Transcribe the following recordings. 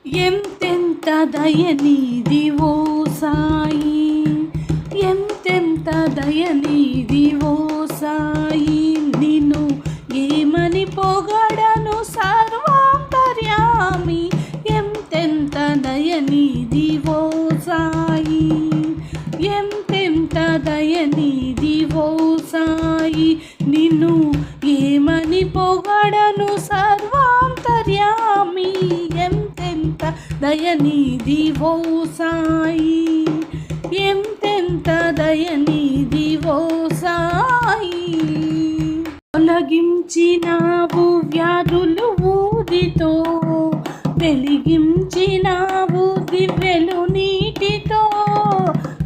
ఎంతెంత దయనీది ఓ సాయి, ఎంతెంత దయనీది ఓ సాయి, నిన్ను ఏమని పొగడను సర్వాంతర్యామి. ఎంతెంత దయనీది ఓ సాయి, ఎంతెంత దయనీది ఓ సాయి, నిన్ను ఏమని పొగడను సర్వాంతర్యామి. ఎంతెంత దయనీది ఓ సాయి, ఎంతెంత దయనీది ఓ సాయి. తొలగించినావు వ్యాధులు ఊదితో, వెలిగించినావు దివ్యలు నీటితో.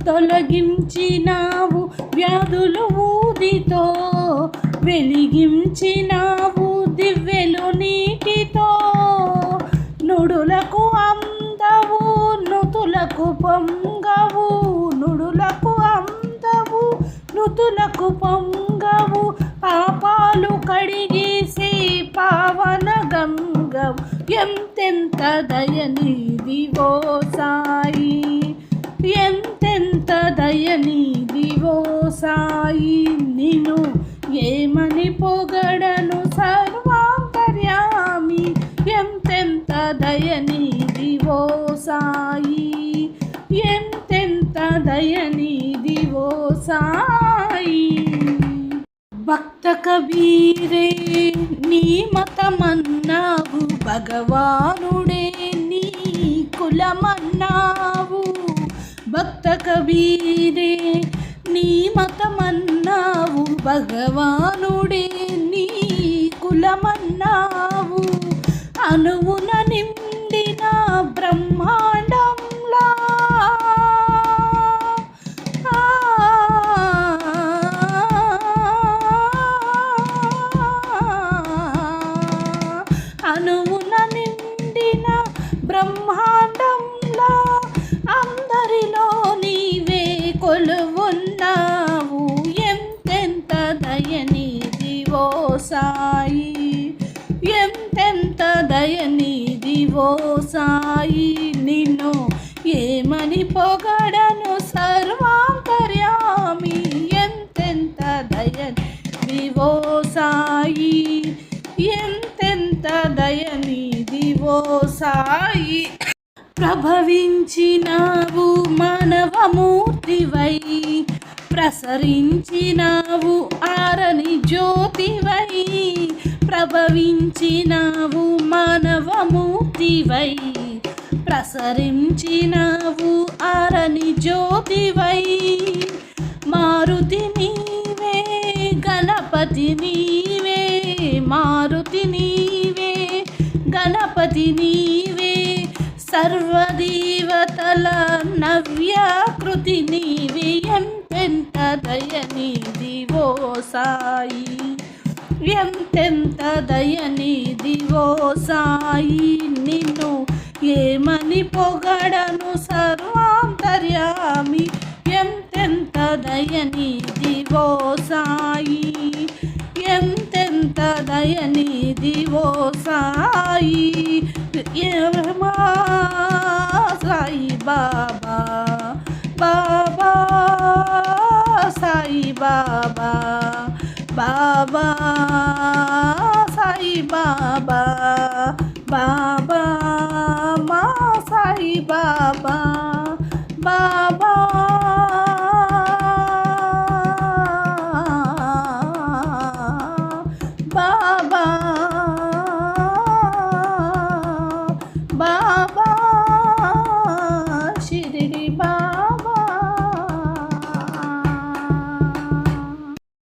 తొలగించినావు వ్యాధులు ఊదితో, వెలిగించినావు దివ్యలు నీటితో. నుడులకు అందవు నుతులకు పొంగవు, నుడులకు అందవు నుతులకు పొంగవు. పాపాలు కడిగేసి పావన గంగవు. ఎంతెంత దయనీది ఓ సాయి, ఎంతెంత దయనీది ఓ సాయి, నిన్ను ఏమని పొగడను సర్వాంతర్యామి. ఎంతెంత దయనీది ఓ సాయి, ఎంతెంత దయనీది ఓ సాయి. భక్త కబీరే నీ మతమన్నావు, భగవానుడే నీ కులమన్నావు. భక్త కబీరే నీ మతమన్నావు, భగవానుడే నీ కులమన్నావు. అనువున నిండిన బ్రహ్మాండంలా అనువున నిండిన బ్రహ్మాండంలా అందరిలో నీవే కొలువున్నావు. ఎంతెంత దయనీది ఓ సాయి, ఎంతెంత దయనీది ఓ సాయి, నిన్ను ఏమని పొగడను సర్వాంతర్యామి. ఎంతెంత దయనీది ఓ సాయి, ఎంతెంత దయనీది ఓ సాయి. ప్రభవించినావు మానవమూర్తివై, ప్రసరించినావు ఆరని జ్యోతివై. ప్రభవించినావు మానవమూర్తివై, ప్రసరించినావు ఆరని జ్యోతివై. మారుతి నీవే గణపతి నీవే, మారుతి నీవే గణపతి నీవే. సర్వదేవతల నవ్యాకృతి నీవే. ఎంతెంత దయనీది ఓ సాయి, ఎంతెంత దయనీది ఓ సాయి, నిన్ను ఏమని పొగడను సర్వాంతర్యామి. ఎంతెంత దయనీది ఓ సాయి, ఎంతెంత దయనీది ఓ సాయి. సాయి బాబా, బాబా సాయి బాబా, బాబా సాయి బాబా, బాబా మా సాయి బాబా, బాబా బాబా.